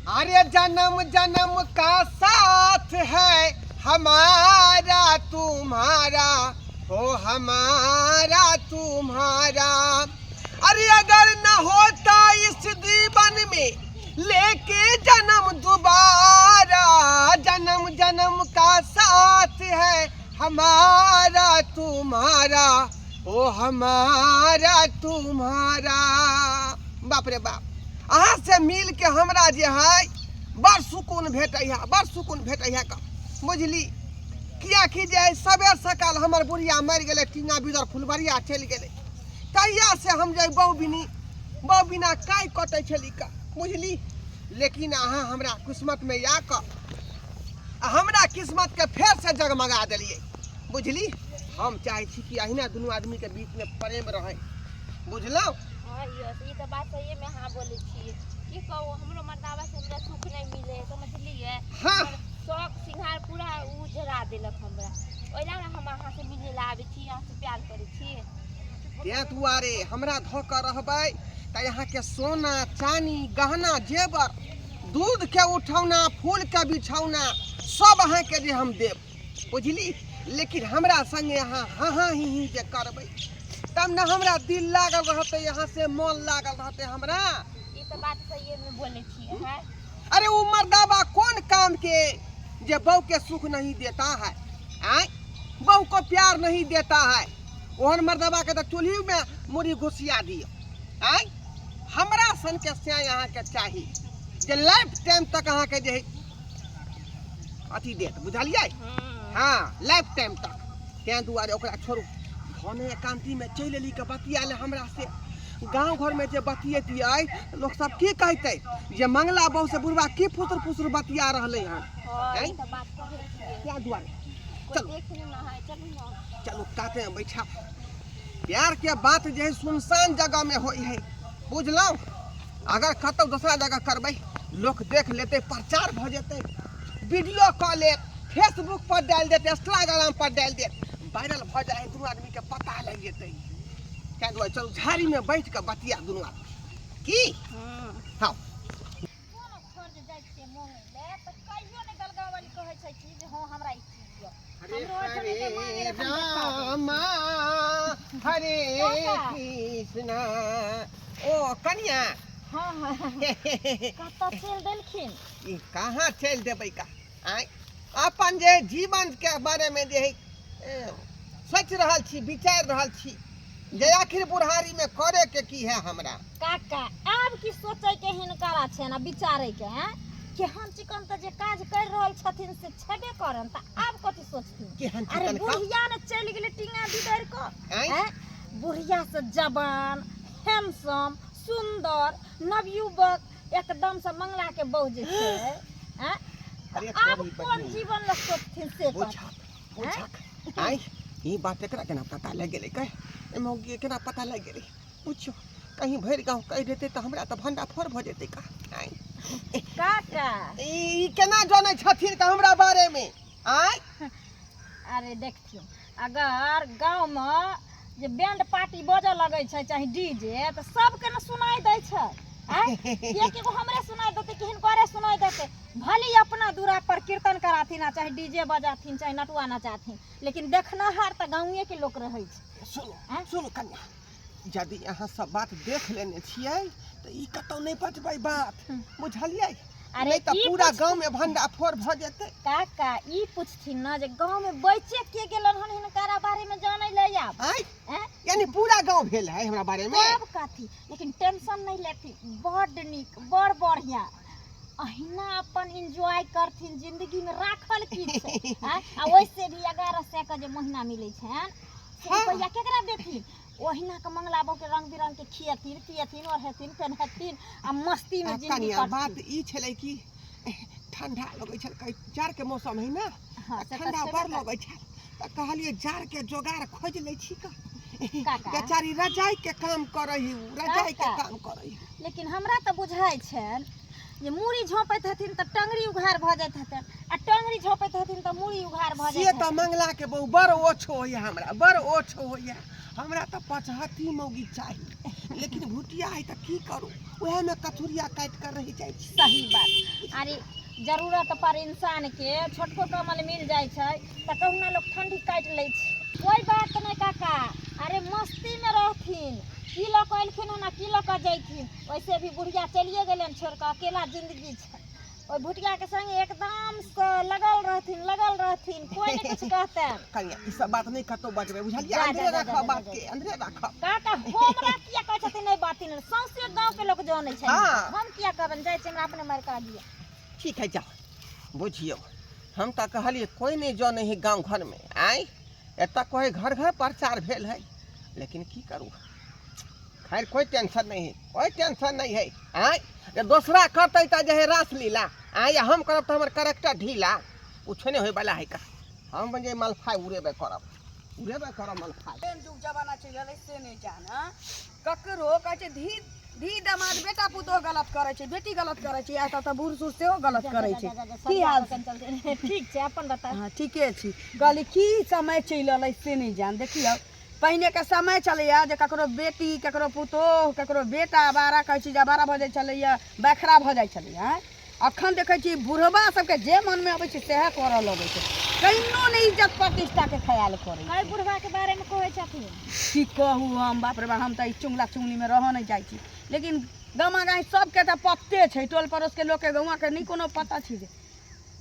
अरे जन्म जन्म का साथ है हमारा तुम्हारा, हो हमारा तुम्हारा। अरे अगर न होता इस जीवन में लेके जन्म दोबारा, जन्म जन्म का साथ है हमारा तुम्हारा, ओ हमारा तुम्हारा। बाप रे बाप, अहाँ से मिल के हमरा जे है बड़ सुकून भेटै है, बड़ सुकून भेटै है। बुझली किया कि जे सबेर सकाल हमर बुढ़िया मरि गेलै, टीना बिदर फुलबरिया चलि गेलै, तहिया से हम जे बहु बिना काई कटै छली का, बुझली। लेकिन अहाँ हमरा किस्मत में आके हमरा किस्मत के फेर से जगमगा देलिए, बुझली। हम चाहे छी कि अहिना दुनू आदमी के बीच में प्रेम रहे, बुझलौ। ई तो बात सही में हाँ बोले छी। की कहू, हमरो मर्दावा से हमरा सुख नहीं मिले, समझलिए। हाँ, शौक सिंगार पूरा उजरा देलक हमरा। ओइला हम अहाँ से मिले ला आबै छी, अहाँ से प्यार करै छी। ते दुआरे हमरा धोक रहबै त यहाँ के सोना चानी गहना जेवर, दूध के उठौना, फूल के बिछौना सब अहाँ के जे हम देब, बुझली। लेकिन हमरा संगे अहाँ हाँ हाँ ही जे करबै तब न हमरा दिल लागल रहते, यहाँ से मन लागल रहते हमरा। ये तो बात सही में बोले छी है। अरे वो मर्दावा कौन काम के जे बहू के सुख नहीं देता है, आय बहू को प्यार नहीं देता है, ओहन मर्दावा के तो चूल्ही में मुड़ी घुसिया दियो। आय हमरा सन के से यहाँ के चाहिए जे लाइफ टाइम तक अहाँ के जे अथी देत, बुझलिए। हाँ, लाइफ टाइम तक। ते दुआरे ओकरा छोड़ू, भने एकांती में चल एली के बतियाले हमरा से। गांव घर में जे बतियेतियै लोग सब की कहते जे मंगला बहू से बुढ़वा की फुसुर फुसुर बतिया रहले हन। ई तो बात कहै छी। क्या दुआरे चलो देख ना है, चलो ना, चलो काते में बैठा। प्यार के बात जे सुनसान जगह में होई है, बुझलौ। अगर कतौ दूसरा जगह करबै लोग देख लेते, प्रचार भ जेते, वीडियो कॉल फेसबुक पर डाल देते, इंस्टाग्राम पर डाल देते, वायरल भ जाए, दुनू आदमी के पता लग जेते। क्या दुआरे चलो झाड़ी में बैठ के बतिया दुनू आदमी की। हाँ कोनो खर्च जाय छै मोंगे ले त कहियो ने गलगांव वाली कहै छै कि जे हां हमरा ई चीज दियो। हरे रामा हरे कृष्णा। ओ कन्या, हां हां कत चल देलखिन? ई कहाँ चल देबै का। आय अपन जे जीवन के बारे में जे सोच रहल छी, विचार रहल छी जे आखिर बुढ़ारी में करे के की है हमरा। काका आब की सोचे के हिनकरा छै ना विचारे के हैं कि हम चिकन त जे काज कर रहल छथिन से छेबे करन, त आब कथि सोचथिन। केहन अरे चिकन का बुढ़िया ने चल गेले टीना बिदर को, आय हैं बुढ़िया से जवान, हैंडसम, सुंदर, नवयुवक, एकदम से मंगला के बहू जे छै, हैं अरे आब तोरी कौन बहिनी जीवन ल सोचथिन से बुझक। आय ई बात एकरा केना पता लग गेलै, कह मौगी केना पता लग गेलै, पूछो। कहीं भर गांव कह देते तो हमरा तो भंडा फोड़ भ जेते का। आय काका ई केना जानै छथिन का हमरा बारे में। आय अरे देखियो, अगर गांव में जे बैंड पार्टी बजे लगे छै चाहे डीजे तो सबके न सुनाई दै छै। एक एगो हमरे सुनाई देते कि हिनकरे सुनाई देते। भले अपना दूरा पर कीर्तन कराथिन आ चाहे डीजे बजाथिन चाहे नटुआ नचाथिन, लेकिन देखनहार त गांवे के लोग रहे छै। सुनो सुनो कन्या, यदि अहाँ सब बात देख लेने छियै तो ई कतौ नहीं बचबै बात, बुझलियै। अरे तो पूरा गांव में भंडा फोड़ भ जेते। काका ई पूछथिन ना जे गांव में बैचे के गेलन हन हिनकरा बारे में जानै ले आब। आय यानी पूरा गांव भेल है हमरा बारे में। सब कथी, लेकिन टेंशन नहीं लेती, बड़ निक बड़ बढ़िया अहिना अपन एंजॉय करथिन जिंदगी में। राखल की छै आ वैसे भी 1100 का जे महीना मिलै छैन से रुपया केकरा देथिन। ओहिना के मंगला बहू के रंग बिरंग के खियथिन पियथिन ओढ़थिन पहनथिन आ मस्ती में जिंदगी कन्या बात ई छलै कि ठंडा लगै छै, जाड़ के मौसम है ना, ठंडा बड़ लगै छै त कहलिए जाड़ के जोगाड़ खोज लै छी का। बेचारी रजाई के काम करही, रजाई के काम करही। लेकिन हमरा त बुझाई छै जे मूड़ी झोंपैत हथिन त टंगरी उघार भ जाइत हथिन आ टंगरी झोंपैत हथिन त मूड़ी उघार भ से जाइत तो मंगला के बहु बड़ ओछो होइया हमरा, बड़ ओछो होइया हमरा। तो पचहत्ती मौगी चाहिए, लेकिन भुटिया है तो की करूँ, वह में कचुरिया काट कर रह जाए। सही बात। अरे जरूरत पर इंसान के छोटको कमल मिल जाए छै त कहुना लोग ठंडी काट लै छै। कोई बात नहीं काका, अरे मस्ती में रहथिन, की ल क एलखिन ना की ल क जैथिन। वैसे भी बुढ़िया चलिए गेलन छोड़ के, अकेला जिंदगी छै। ओइ भुटिया के संग एकदम से लगल रहथिन, कोई नहीं कुछ कहते। कनिया ई सब बात नहीं कतो बजबे, बुझलिए? अंदरे रखो बात के, अंदरे रखो। काका हमरा किया कहै छथिन नहीं बातिन, सौंसे गांव के लोग जानै छै। हाँ। हम किया कहबन, जाय छै हमरा अपने मार का दिया। ठीक है जाओ, बुझियो हम तो कहलिए कोई नहीं जाने है गांव घर में, आई एत कोई घर घर प्रचार भेल है, लेकिन की करूँ, खैर कोई टेंशन नहीं है, कोई टेंशन नहीं है। आई जे दूसरा करते तो जे है रास लीला, आई हम करब तो हमार करेक्टर ढीला, कुछ नहीं होए वाला है का। हम बन जे मलफाई उड़ेबे करब मलफाई। जुग जमाना चलल से नहीं जाना, ककरो कहै छै धी दामाद बेटा पुतोह गलत करे छै, बेटी गलत करे छै, या त बूढ़ सूढ़ सेहो गलत करे छै। की हाल छै? ठीक छै, अपन बता। हाँ ठीके छी। कहली की समय चलल से नहीं जान। देखियो पहिने के समय चलैया जे ककरो बेटी ककरो पुतोह ककरो बेटा बारा कहै छी, बारा भ जाय छलैया, बखरा भ जाय छलैया। अखन देखै छी बुढ़बा सबके जे मन में अबै छै सेहे करऽ लगै छै, कहिनो नहीं इज्जत प्रतिष्ठा के ख्याल करे। अरे बुढ़वा के बारे में कहै छथिन की कहू हम, बाप रे बाप, हम त चुंगला चुंगली में रह नहीं जाइ छी, लेकिन गमा गाय सबके त पत्ते छै, टोल पड़ोस के लोग के गौवा के नहीं कोनो पता छै जे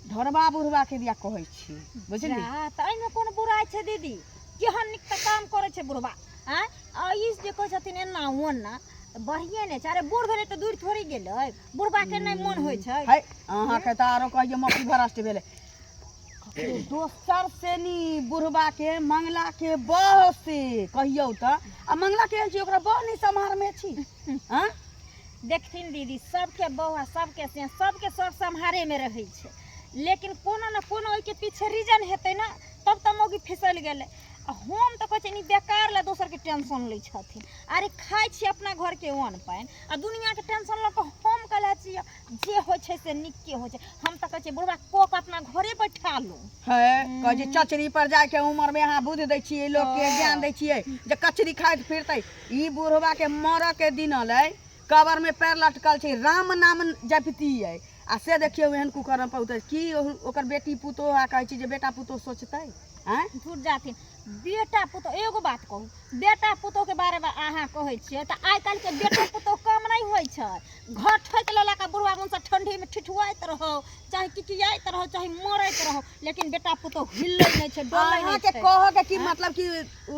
ढोरबा बुढ़वा के दिया कहै छी, बुझली? त एमे कोन बुराई छै दीदी, केहन निक त काम करे छै बुढ़वा। आ ई जे कहै छथिन एना ओना बढ़िए ने छै। अरे बूढ़ भेलै त दूर थोड़ी गेलै, बुढ़वा के नहीं मन होइ छै। है अहाँ के त आरो कहियो मक्खी भरष्ट भेलै। दोसर से नी बुढ़बा के मंगला के बह से कहियो त, आ मंगला के छी ओकरा बह नहीं सम्हार में छी। हां देखथिन दीदी, सबके बौआ सबके से सबके सब सम्हारे में रहै छै, लेकिन कोनो न कोनो ओइ के पीछे रीजन हेतै ना, तब त मौगी फिसल गेलै। हम तो कहै छी बेकार ला दोसर के टेंशन लै छथिन। अरे खाइ छी अपना घर के अन्न पानि, आ दुनिया के टेंशन ल के हम कहले छी जे होइ छै से नीक के होइ छै। हम तो कहै छी बुढ़वा कोक अपना घरे बैठा लो। है कहै छी चचरी पर जाय के उम्र में अहाँ बुझ दै छियै, लोग के ज्ञान दै छियै जे कचरी खाइत फिरतै। ई बुढ़वा के मर के दिन अलै, कबर में पैर लटकल छै, राम नाम जपतियै, आ से देखियो एहन कुकर्म पौतै की ओकर बेटी पुतोह आ कहै छी जे बेटा पुतोह सोचतै। झूठ जाथिन बेटा पुतोह। एगो बात कहू, बेटा पुतोह के बारे में अहाँ कहै छियै त आइ काल्हि के बेटा पुतोह कम नहीं होइ छै। घर ठोक लेला का बुढ़वा मुंह ठंडी में ठिठुआइत रहो, चाहे किकियाइत रहो, चाहे मरैत रहो, लेकिन बेटा पुतोह हिलै नहीं छै, डोलै नहीं छै। के कह के की मतलब कि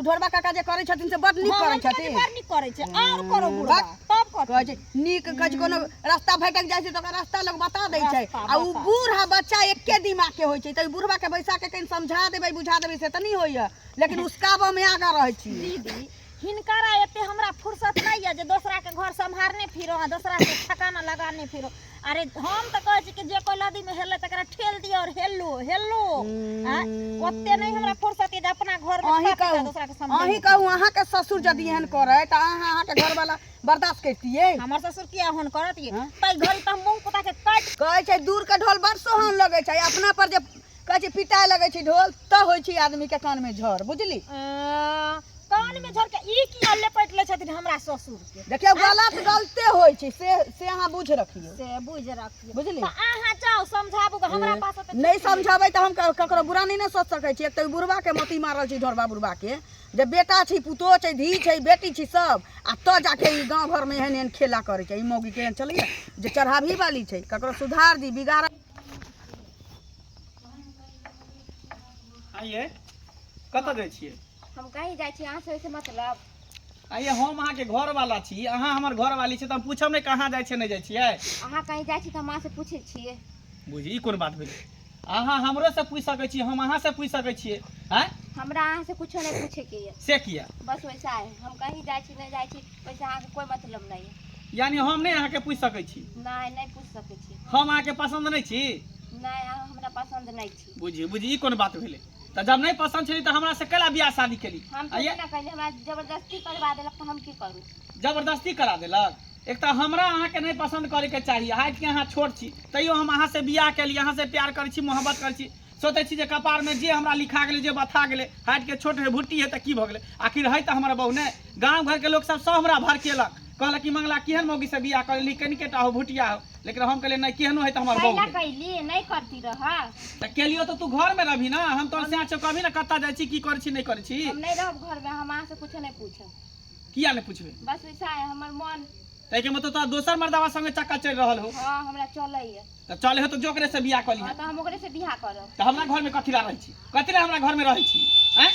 ढोरबा काका जे करै छथिन से बड नीक करै छथिन, बड़ नीक करै छै। और करो बुढ़वा तब कहै छै नीक। कहै छै कोनो रास्ता भटक जाइ छै त ओकर रास्ता लोग बता दै छै, आ उ बूढ़ा बच्चा एके दिमाग के होइ छै, त बुढ़वा के बैसा के कहीं समझा देबै बुझा देबै से त नहीं होइया, लेकिन उसकाबो में आगा रहै छी। दीदी हिनकरा एते हमरा फुर्सत नहीं है जे दोसरा के घर संभारने फिरो, दोसरा के ठिकाना लगाने फिरो। अरे हम तो कहै छी कि जे कोई नदी में हेलै तकरा ठेल दियो और हेलो ओते नहीं हमरा फुर्सत है जे अपना घर में दोसरा के संभार। अही कहू अहाँ के ससुर जदी एहन करे त अहाँ के घर वाला बर्दाश्त करतियै? हमर ससुर किया होन करतियै? तै घड़ी त मुंह पुता के काट कहै छै दूर के ढोल बड़ सोहान लगै छै, अपना पर जे कहै छै पिटाय लगै छै ढोल त होइ छै आदमी के कान में झर, बुझली? कान में झर के ई किया लेपट ले छथिन हमरा ससुर के? देखियो गलते होइ छै, से अहाँ बुझ रखियो, से बुझ रखियो, बुझली? त अहाँ जाओ समझाबू, हमरा पास त नहीं समझाबै त हम ककरो बुरा नहीं ना सोच सकै छी। एक त बुढ़वा के मती मारल छी ढोरबा बुढ़वा के, जे बेटा छी पुतोह छै धी छै बेटी छी सब, आ त जाके ई गांव घर में एहन एहन खेला करे छै। ई मौगी के एहन चलैया जे चढ़ाभी वाली छै, ककरो सुधार दी बिगाड़। आइए कतऽ जाइ छियै? हम कहीं जाइ छी, अहाँ से मतलब? आइए हम अहाँके घर वाला छी, अहाँ हमर घर वाली छी, त हम पूछब नहीं कहाँ जाइ छियै नहीं जाइ छियै? अहाँ कहीं जाइ छी त हम अहाँ से पूछे छियै। बुझी ई कोन बात भेलै? अहाँ हमरो से पूछ सकै छी, हम अहाँ से पूछ सकै छियै। हैं हमरा अहाँ से कुछो नहीं पूछे के है, से किया? बस वैसा है। हम कहीं जाइ छी नहीं जाइ छी, वैसे अहाँ के कोई मतलब नहीं है। यानी हम नहीं अहाँके पूछ सकै छी? नहीं नहीं पूछ सके छी। हम अहाँके पसंद नहीं छी? नहीं अहाँ हमरा पसंद नहीं छी। बुझी ई कोन बात भेलै? त जब नहीं पसंद छली त हमरा से केला बियाह शादी केली? हम तो ना कहले, हमरा जबरदस्ती करवा देलक त हम की करू? जबरदस्ती करा देलक? एक तो हमरा अहाँ के नहीं पसंद करे के चाहिए, हाइट के अहाँ छोट छी, तैयो हम अहाँ से बियाह के लिए, अहाँ से प्यार करे छी, मोहब्बत करे छी, सोचे छी जे कपार में जे हमरा लिखा गेले, जे बता गेले, हाइट के छोट है, भुट्टी है त की भ गेले, आखिर है त हमर बहू ने। गांव घर के लोग सब हमरा भर केलक, कहलक कि मंगला केहन मौगी से बियाह करली, कनिकेटा हो, भुटिया हो, लेकिन हम कहले नहीं, केहनो है त हमर बहू कैला है। कैली नहीं करती रहा। त केलियो त तू घर में रहबी ना, हम तोर से कभी ना कत्ता जाय छी, की करे छी नहीं करे छी। हम नहीं रहब घर में, हम अहाँ से कुछ नहीं पूछब, किया नहीं पूछबे? बस वैसा है हमर मन। तै के मतलब तो दोसर मर्दावा संगे चक्का चल रहल हो, हाँ हमरा चले है, त चले हो तो जोकरे से बियाह कर लिया। तो हम ओकरे से बियाह करब। तो हमरा घर में कथी ला रही छी, कथी ला हमरा घर में रही छी हैं?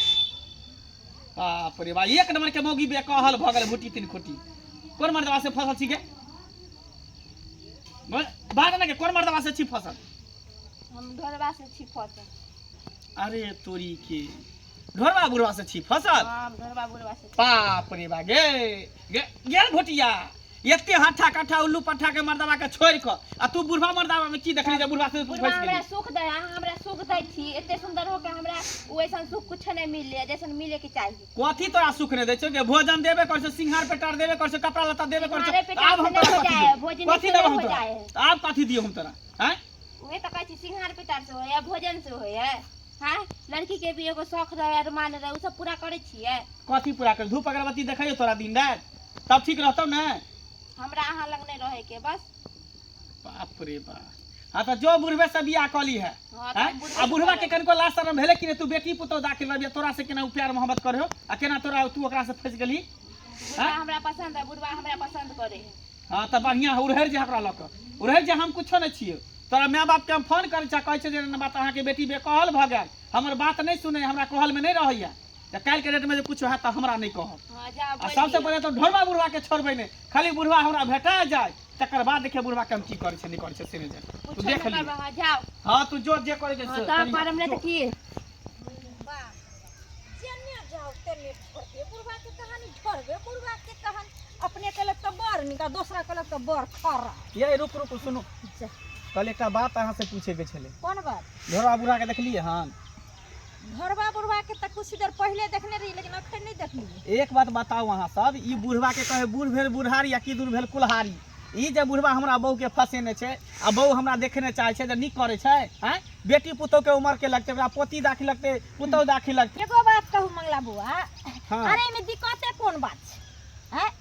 बाप रे बा, एक नंबर के मौगी बे कहल भ गेल, भुटी तीन खोटी। कोन मर्दवा से फसल छी के? बात ना के कोन मर्दवा से छी फसल? हम ढोरबा से छी फसल। अरे तोरी के ढोरवा बुढ़वा से छी फसल? हाँ हम ढोरबा बुढ़वा से छी। बाप रे बा गे गेल भुटिया, एते हट्ठा कट्ठा उल्लू पट्ठा के मर्दवा के छोड़ के आ तू बुढ़वा मर्दवा में की देखली जे बुढ़वा से तू बुढ़वा फंस हमरा गेली? सुख दे, अहाँ हमरा सुख दै छी, एते सुंदर हो के हमरा वैसन सुख कुछ नहीं मिले जैसन मिले के चाहिए। कथी तोरा सुख नहीं दै छौ के? भोजन देबे कर छौ, सिंगार पेटार देबे कर छौ, कपड़ा लत्ता देबे कर छौ, सिंगारे पेटार आब हम से नहीं तोरा हो कथी जाए, देब? भोजन कथी से देब नहीं हम हो तोरा? जाए। आब कथी दियो हम तोरा हैं? उहे तो कहै छी सिंगार पेटार से होय, भोजन से होय है। हाँ लड़की के भी एगो शौक रहे, अरमान रहे, उ सब पूरा करे छियै। कथी पूरा कर? धूप अगरबत्ती देखैयो तोरा दिन रात, तब ठीक रहतौ ने। हमरा अहाँ लग नहीं रहे के बस। बाप रे बा, हाँ तो जो बुढ़वे से बियाह कली है हाँ, तो हैं? हम बुढ़वे आ बुढ़वा से के कनको लाज शरम भेले कि रे तू बेटी पुतौ दाखिल रहबिया, तोरा से केना उ प्यार मोहब्बत करे हो, आ केना तोरा तू ओकरा से फंस गेली? बुढ़वा हमरा पसंद है, बुढ़वा हमरा पसंद करे है। हाँ तो बढ़िया उड़हर जे हमरा लक उड़हर जे हम कुछो नहीं छियै, तोरा माय बाप के हम फोन करे छ, कहै छै जे बात अहाँ के बेटी बेकहल भ गेल, हमर बात नहीं सुने, हमरा कहल में नहीं रहैया, त काल के डेट में जे कुछ है त हमरा नहीं कहब। हाँ जा आ सबसे पहले तो ढोरबा बुढ़वा के छोड़बै नहीं, खाली बुढ़वा हमरा भेटा जाए, तकर बाद देखिए बुढ़वा के हम की करे छै नहीं करे छै से नहीं जाए, तू देख ली। हाँ जाओ। हाँ तू जो जे करे छै हाँ से तो करम नहीं तो की। अपने कलक तो बड़ निका, दूसरा कलक तो बड़ खरा। ये रुक रुक सुनो, कल एक बात अहाँ से पूछे के छले। कौन बात? ढोरबा बुढ़वा के देखलिए हम? घरबा बुढ़वा के तक कुछ देर पहले देखने रही, लेकिन अखन नहीं देखली। एक बात बताओ अहाँ सब, ई बुढ़वा के कहे बूढ़ भेल बुढ़ारी या की दूर भेल कुल्हारी, ई जे बुढ़वा हमरा बहू के फसेने छै, आ बहू हमरा देखने चाहे छै जे नीक करे छै हैं? बेटी पुतौ के उम्र के लगते, ओकरा पोती दाखिल लगते, पुतौ दाखिल लगते। एगो बात कहू मंगला बुआ, हाँ। अरे में दिक्कते कौन बात छै हैं?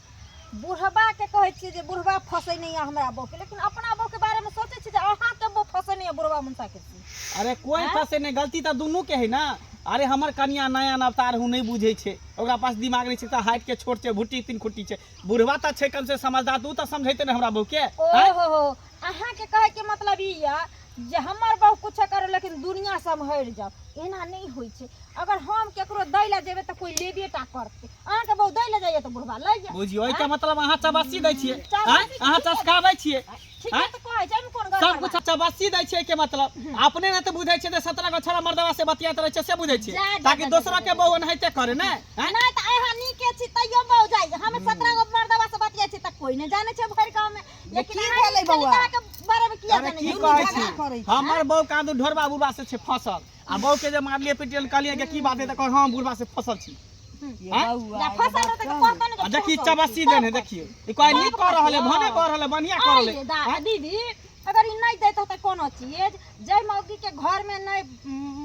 बुढ़वा के कहै छियै जे बुढ़वा फसे नहीं है हमरा बहू के, लेकिन अपना बहू के बारे में सोचे छी जे अहाँ के बहू फसे नहीं है बुढ़वा मनसा के छी। अरे कोई हाँ? फसे नहीं, गलती तो दुनू के है ना। अरे हमर कनिया नया अवतार हूँ, नहीं बुझे छै, ओकरा पास दिमाग नहीं छै, त हाइट के छोट छै, भुट्टी तीन खुट्टी छै, बुढ़वा त छै कम से समझदार, तू त समझैते ने हमरा बहू के। ओ हो अहाँ के कहे के मतलब ई या जे हमर बहू कुछ करे लेकिन दुनिया सम्हर जाओ, एना नहीं होई छै। अगर हम केकरो दै ला जेबे त कोई लेबेटा करते, अहाँ के बहू दै ला जाइए त बुढ़वा लै जा। बुझियो एके मतलब अहाँ चबासी दै छियै, चबासी अहाँ चसकाबै छियै, ठीक है, तो कहे छै कोन गलत सब कुछ चबासी दै छियै के मतलब अपने न त बुझै छै जे 17 गो छोरा मर्दवा से बतियात रहै छै से बुझै छै, जा, जा, ताकि जा, दोसरा जा, के बहू एनाहिते करे ने हैं? नहीं तो अहाँ नीके छी तैयो बहू जाई, हमें 17 गो मर्दवा से बतिया छी त कोई नहीं जाने छै भर गांव में, लेकिन की अहाँ भेलै बौआ? के बारे में किया अरे जाने की छै? कहै झगड़ा करै छी, छै। हमर बहू कादू ढोरबा बुढ़वा से छै फसल, आ बहू के जे मारलिए पिटियल कहलिए कि की बात है त कह हां बुढ़वा से फसल छी। जा फसल रहते तो कहता नहीं आ देखी चबासी देने देखिए, ई कोई नीक कर रहल है, भने कर रहल है, बढ़िया कर रहल आइए दा है। दीदी, अगर ई नहीं देत त कोनो चीज जय मौगी के घर में नहीं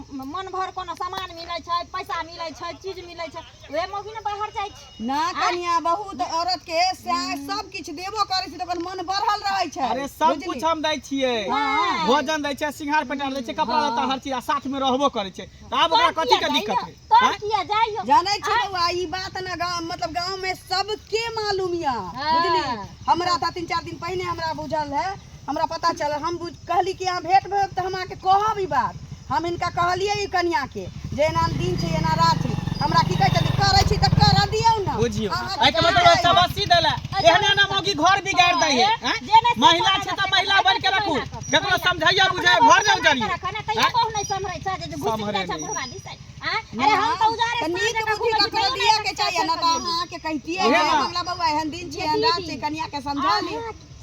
मन भर कोनो सामान मिलै छै, पैसा मिलै छै, चीज मिलै छै, वे मौगी ने बाहर जाइ छै। ना कनिया बहुत औरत के सब किछ देबो करे छै, तो ओकर मन बढ़ल रहे छै। अरे सब कुछ हम दै छियै, भोजन दै छै, सिंगार पेटार दै छै, कपड़ा लत्ता हर चीज, आ साथ में रहबो करे छै, त आब ओकरा कथी के दिक्कत है? तो किया जाइयो? जानै छी बउआ, ई बात ना गांव मतलब गांव में सबके मालूम या, हाँ। बुझली? हमरा त 3-4 दिन पहले हमरा बुझल है, हमरा पता चलल, हम कहली कि यहाँ भेंट भेब त हम आके कहब ई बात। हम इनका कहलिए ई कन्या के जे एना दिन छै एना रात छै, हमरा की कहै छै करै छी त कर दियौ ना। बुझियो अहाँ एके मतलब चबासी देला, एहने ना मौगी घर बिगाड़ दै है हैं? महिला छै त महिला बन के रखू, केकरो समझैया बुझाय घर जाउ जरियो। तैयो कहू नहीं समरै छै जे घुस सम्हरे जाइ छै नहीं। बुढ़वा दिस। अरे हम त उजारे त नीक बुद्धि ककरो दिए के चाहिए ना, त अहाँ के कहितिए ओहे है ना। मंगला बउआ एहन दिन छै एहन रात छै, कन्या के समझा ली।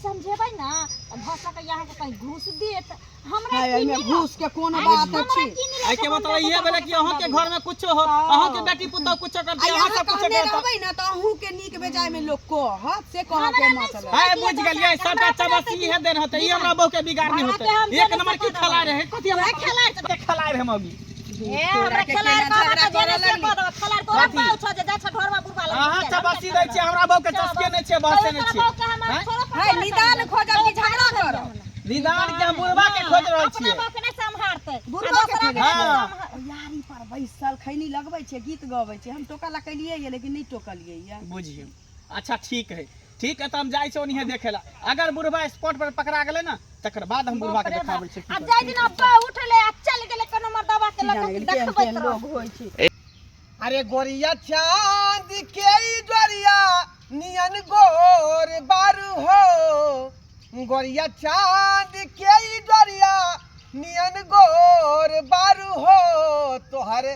समझेबै ना भ सके यहाँ के कहीं घूस देत हमरा हाय की एमे मिलत? घूस के कोन आय, बात हमरा अछि की मिलत? आई के हम मतलब ये देखो भेले तो कि अहाँ के घर में कुछ हो अहाँ के बेटी पुतौ कुछ आ करते अहाँ यहाँ सब कुछ कहने करते रहबै ना त अहू के नीक बेजाय में लोग कहत से कह के हमरा मतलब नहीं हाय बुझ गेलियै सबटा चबसी इहे देन होते ई हमरा बहू के बिगाड़ नहीं भाड़ा के हम होते एक देने नंबर की से खिला रहे कथि हमरा खिला रहे खिला रहे हम अभी ए हमरा खेलाड़ का देने से कह दो खेलाड़ तोरा कथी? पाउ छ जे जा छ घरमा बुरबा लग अहाँ चबसी दै छियै हमरा बहू के चस्के नहीं छै बहसे नहीं छै है निदान खोजब कि झगड़ा करब निदान के हम बुढ़वा के खोज रहल अपना छियै बाप के नहीं संभारते बुढ़वा के के हाँ। यारी पर बैसल खैनी लगबै छै गीत गबै छै हम टोकला कलियै ये लेकिन नहीं टोकलियै ये बुझियो अच्छा ठीक है तो हम जाइ छै ओनिहे देखेला अगर बुढ़वा स्पॉट पर पकड़ा गेले ना तकर बाद हम बुढ़वा के देखाबै छै आ जाय दिन अब्बा उठले आ चल गेले कोनो मर दबा के लग देखबै तो लोग होइ छै अरे गोरिया चांद के ई जोरिया नियन गोर बारू हो गोरिया चांद के ई जोरिया नियन गोर बारू हो तोहर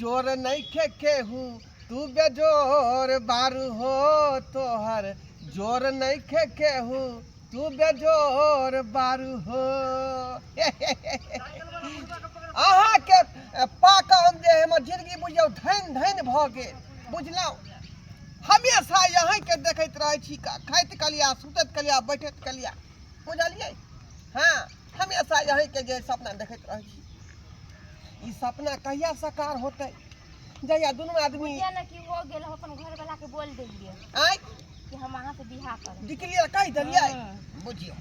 जोर नहीं खे केहू तू बेजोर बारू हो तोहर जोर नहीं खे केहू तू बेजोर बारू हो अहाँ के पाका हम जे हमर जिंदगी बुझियौ धन धन भ गेल बुझलहुँ हमेशा यहाँ के देखैत रहै छी खाइत कलिया सुतैत कलिया बैठैत कलिया बुझलियै हाँ हमेशा यहाँ के जे सपना देखैत रहै छी ई सपना कहिया साकार होतै जहिया दुनू आदमी बुझिया ना कि हो गेल हम अपन घर वाला के बोल देलिए आइ कि हम अहाँ से बियाह करब डिक्लेयर कहि देलियै बुझियौ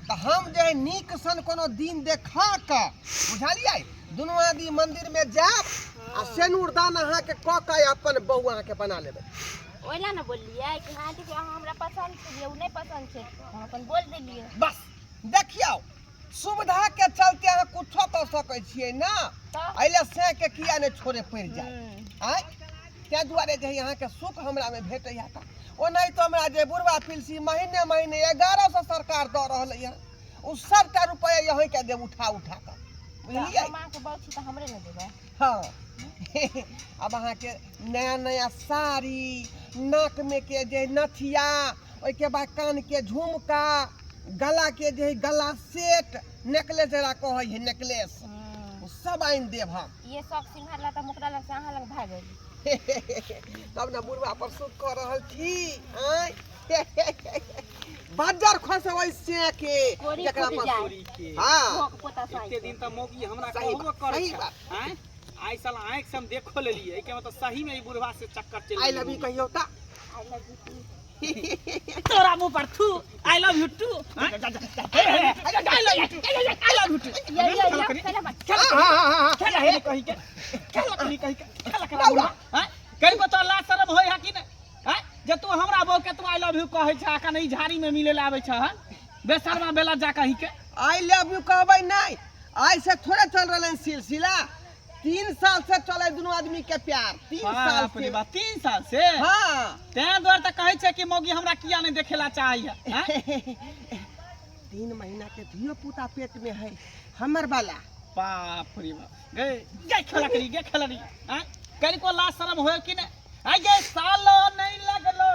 तऽ हम जे है नीक सन कोनो दिन देखा कऽ बुझलियै दुनू आदमी मंदिर में जायब आ सेनुर दान अहाँ के कऽ के अपन बहू अहाँ के बना लेबै ओइला ना बोललिए कि हाँ ठीक है अहाँ हमरा पसंद छै उ नहीं पसंद छै हम अपन बोल देलिए बस देखियौ सुविधा के चलते अहाँ कुछो कऽ सकै छियै ना अइले से के किया ने छोड़े पड़ि जाए आइ ताहि दुआरे जे यहाँ के सुख हमरा में भेटैया तऽ ओनाहि तो हमरा जे बुढ़वा पिलसी महीने महीने 1100 सरकार दऽ रहल है उ सबटा रुपया यहाँ के देब उठा उठा कर बुझलियै मां के बहुत छी त हमरे न देबै हाँ अब अहाँ के नया नया साड़ी नाक में के जे नथिया ओइ के बाद कान के झुमका गला के जे गला सेट नेकलेस जरा कहै है नेकलेस उ सब आइन देब हम ये सब सिंहार ला त मुकरा लग से अहाँ लग भाग गेली तब ना बुढ़वा पर सुख कर रहल छी बाजार खसबै से के कोरी जकरा फूट पर जाए। चोरी के हां भोक पोता साई एते दिन त मौगी हमरा सही कहबो बात, करे सही छै बात। हैं आई साल आंख से हम देखो लेलिए के मतलब सही में ई बुढ़वा से चक्कर चल आई लव यू कहियो ता आई लव यू तोरा मुंह पर थू I love you too I love you too ये पहले मत हां खेला है कहि के खेला कहि के खेला करा हैं कहि को तो ला शर्म होय है कि नहीं हैं जे तू हमरा बहू के तू आई लव यू कहै छ आका नहीं झाड़ी में मिले ले आबै छ हैं बेशर्मा बेला जा कहि के आई लव यू कहबै नहीं आई से थोड़े चल रहलन सिलसिला 3 साल से चले दोनों आदमी के प्यार 3 साल बाप रे से बाप 3 साल से हां ते द्वार त कहै छै कि मौगी हमरा किया नहीं देखेला चाहिए हैं 3 महीना के धियो पुता पेट में है हमर वाला बाप रे बाप गे खेला करी हैं करी को ला शर्म होय कि नहीं आई गे सालो नहीं लगलो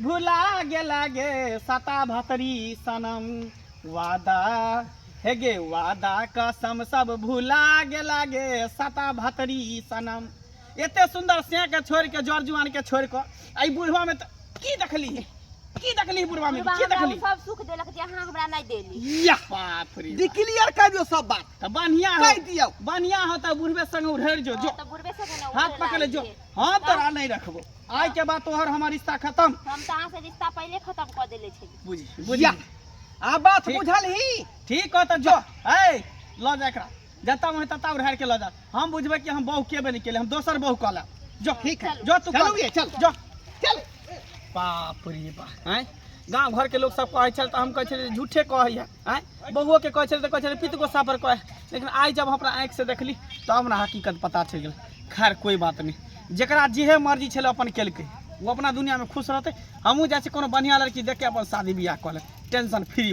भुला गेला गे सता भतरी सनम वादा हे गे वादा कसम सब भुला गेला गे सता भतरी सनम एते सुंदर से के छोड़ के जर जुआन के छोड़ के आई बुढ़वा में की देखली बुढ़वा में की देखली सब सुख देलक जे अहाँ हमरा नहीं देली या बाप रे डिक्लेयर कर दियो सब बात त बढ़िया कह दियो बढ़िया हो त बुढ़वे संग उधर जो तो बुढ़बे से ना हाथ पकड़ ले जो हम तोरा नहीं रखबो आज के बाद तोहर हमार रिश्ता खत्म हम तो अहाँ से रिश्ता पहले खत्म कर देले छी बुझी या आ बात ठीक। बुझल ही ठीक हो तो जो ए लो जा एकरा जता में तता उधार के लो जा हम बुझबे कि हम बहू केबे नहीं केले हम दोसर बहू कहला जो ठीक है जो तू चलो कर। ये चल जो चल बाप रे बाप हैं गांव घर के लोग सब कहै छल त हम कहै छल झूठे कहै है हैं बहूओ के कहै छल त कहै छल पित को सापर कहै लेकिन आज जब अपना आंख से देखली तो हमरा हकीकत पता चल गेल खैर कोई बात नहीं जेकरा जेहे मर्जी छल अपन केलकै वो अपना दुनिया में खुश रहते हमहू जाइ छी कोनो बढ़िया लड़की देख के अपन शादी बियाह कऽ ले टेंशन फ्री